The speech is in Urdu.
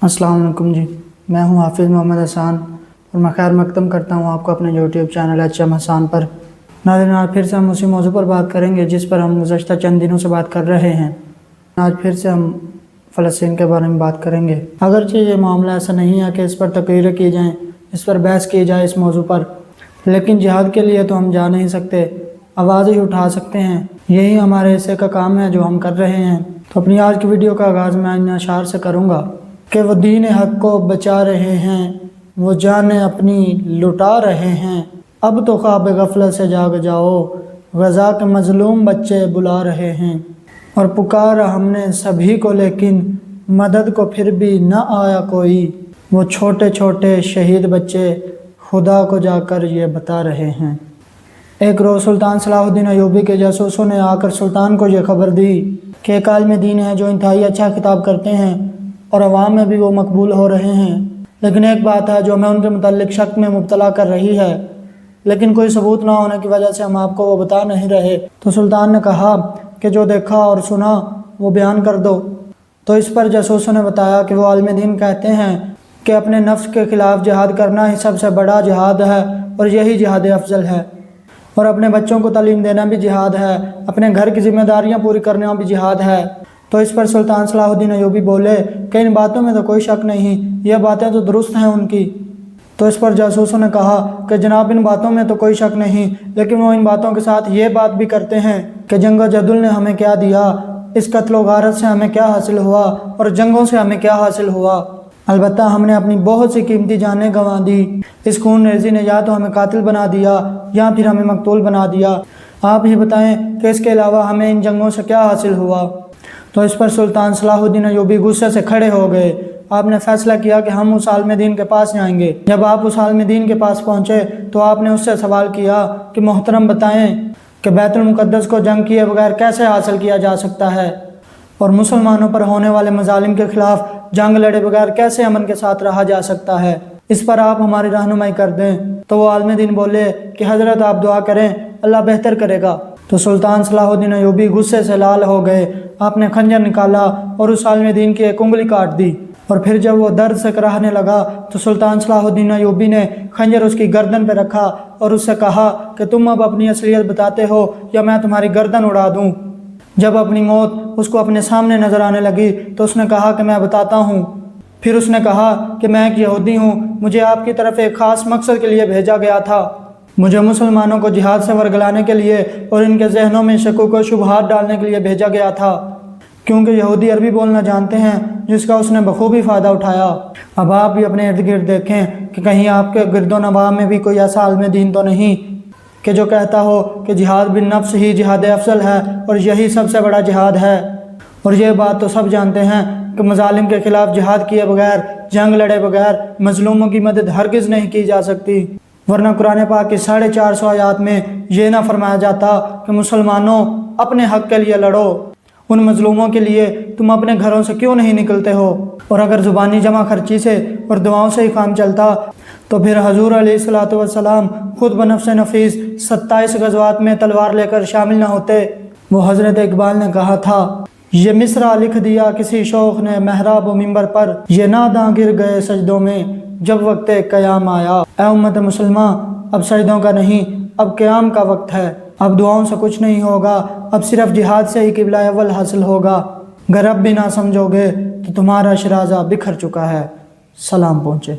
السلام علیکم جی، میں ہوں حافظ محمد حسان اور میں خیر مقدم کرتا ہوں آپ کو اپنے یوٹیوب چینل HM حسان پر۔ ناظرین، آج پھر سے ہم اسی موضوع پر بات کریں گے جس پر ہم گزشتہ چند دنوں سے بات کر رہے ہیں۔ آج پھر سے ہم فلسطین کے بارے میں بات کریں گے۔ اگرچہ یہ معاملہ ایسا نہیں ہے کہ اس پر تقریریں کی جائیں، اس پر بحث کی جائے اس موضوع پر، لیکن جہاد کے لیے تو ہم جا نہیں سکتے، آواز ہی اٹھا سکتے ہیں۔ یہی ہمارے حصے کا کام ہے جو ہم کر رہے ہیں۔ تو اپنی آج کی ویڈیو کا آغاز میں ان اشعار سے کروں گا کہ وہ دین حق کو بچا رہے ہیں، وہ جانیں اپنی لٹا رہے ہیں۔ اب تو خواب غفلت سے جاگ جاؤ، غزہ کے مظلوم بچے بلا رہے ہیں۔ اور پکارا ہم نے سبھی کو لیکن مدد کو پھر بھی نہ آیا کوئی، وہ چھوٹے چھوٹے شہید بچے خدا کو جا کر یہ بتا رہے ہیں۔ ایک روز سلطان صلاح الدین ایوبی کے جاسوسوں نے آ کر سلطان کو یہ خبر دی کہ ایک عالم دین ہے جو انتہائی اچھا خطاب کرتے ہیں اور عوام میں بھی وہ مقبول ہو رہے ہیں، لیکن ایک بات ہے جو ہمیں ان کے متعلق شک میں مبتلا کر رہی ہے، لیکن کوئی ثبوت نہ ہونے کی وجہ سے ہم آپ کو وہ بتا نہیں رہے۔ تو سلطان نے کہا کہ جو دیکھا اور سنا وہ بیان کر دو۔ تو اس پر جاسوسوں نے بتایا کہ وہ عالم دین کہتے ہیں کہ اپنے نفس کے خلاف جہاد کرنا ہی سب سے بڑا جہاد ہے اور یہی جہاد افضل ہے، اور اپنے بچوں کو تعلیم دینا بھی جہاد ہے، اپنے گھر کی ذمہ داریاں پوری کرنا بھی جہاد ہے۔ تو اس پر سلطان صلاح الدین ایوبی بولے کہ ان باتوں میں تو کوئی شک نہیں، یہ باتیں تو درست ہیں ان کی۔ تو اس پر جاسوسوں نے کہا کہ جناب ان باتوں میں تو کوئی شک نہیں، لیکن وہ ان باتوں کے ساتھ یہ بات بھی کرتے ہیں کہ جنگ و جدل نے ہمیں کیا دیا، اس قتل و غارت سے ہمیں کیا حاصل ہوا اور جنگوں سے ہمیں کیا حاصل ہوا۔ البتہ ہم نے اپنی بہت سی قیمتی جانیں گنوا دی، اس خون ریزی نے یا تو ہمیں قاتل بنا دیا یا پھر ہمیں مقتول بنا دیا۔ آپ ہی بتائیں کہ اس کے علاوہ ہمیں ان جنگوں سے کیا حاصل ہوا۔ تو اس پر سلطان صلاح الدین ایوبی غصے سے کھڑے ہو گئے۔ آپ نے فیصلہ کیا کہ ہم اس عالم دین کے پاس جائیں گے۔ جب آپ اس عالم دین کے پاس پہنچے تو آپ نے اس سے سوال کیا کہ محترم بتائیں کہ بیت المقدس کو جنگ کیے بغیر کیسے حاصل کیا جا سکتا ہے، اور مسلمانوں پر ہونے والے مظالم کے خلاف جنگ لڑے بغیر کیسے امن کے ساتھ رہا جا سکتا ہے، اس پر آپ ہماری رہنمائی کر دیں۔ تو وہ عالم دین بولے کہ حضرت آپ دعا کریں، اللہ بہتر کرے گا۔ تو سلطان صلاح الدین ایوبی غصے سے لال ہو گئے۔ آپ نے خنجر نکالا اور اس عالم دین کی ایک انگلی کاٹ دی، اور پھر جب وہ درد سے کراہنے لگا تو سلطان صلاح الدین ایوبی نے خنجر اس کی گردن پہ رکھا اور اس سے کہا کہ تم اب اپنی اصلیت بتاتے ہو یا میں تمہاری گردن اڑا دوں۔ جب اپنی موت اس کو اپنے سامنے نظر آنے لگی تو اس نے کہا کہ میں بتاتا ہوں۔ پھر اس نے کہا کہ میں ایک یہودی ہوں، مجھے آپ کی طرف ایک خاص مقصد کے لیے بھیجا گیا تھا، مجھے مسلمانوں کو جہاد سے ورگلانے کے لیے اور ان کے ذہنوں میں شکوک و شبہات ڈالنے کے لیے بھیجا گیا تھا، کیونکہ یہودی عربی بولنا جانتے ہیں، جس کا اس نے بخوبی فائدہ اٹھایا۔ اب آپ بھی اپنے ارد گرد دیکھیں کہ کہیں آپ کے گرد و نواح میں بھی کوئی ایسا عالم دین تو نہیں کہ جو کہتا ہو کہ جہاد بالنفس ہی جہاد افضل ہے اور یہی سب سے بڑا جہاد ہے۔ اور یہ بات تو سب جانتے ہیں کہ مظالم کے خلاف جہاد کیے بغیر، جنگ لڑے بغیر مظلوموں کی مدد ہرگز نہیں کی جا سکتی، ورنہ قرآن پاک کی 450 آیات میں یہ نہ فرمایا جاتا کہ مسلمانوں اپنے حق کے لیے لڑو، ان مظلوموں کے لیے تم اپنے گھروں سے کیوں نہیں نکلتے ہو۔ اور اگر زبانی جمع خرچی سے اور دعاؤں سے ہی کام چلتا تو پھر حضور علیہ الصلوۃ والسلام خود بنفس نفیس 27 غزوات میں تلوار لے کر شامل نہ ہوتے۔ وہ حضرت اقبال نے کہا تھا، یہ مصرع لکھ دیا کسی شوخ نے محراب و منبر پر، یہ ناداں گر گئے سجدوں میں جب وقت قیام آیا۔ اے امت مسلمہ، اب سجدوں کا نہیں، اب قیام کا وقت ہے۔ اب دعاؤں سے کچھ نہیں ہوگا، اب صرف جہاد سے ہی قبلہ اول حاصل ہوگا۔ اگر اب بھی نہ سمجھو گے تو تمہارا شرازہ بکھر چکا ہے۔ سلام پہنچے۔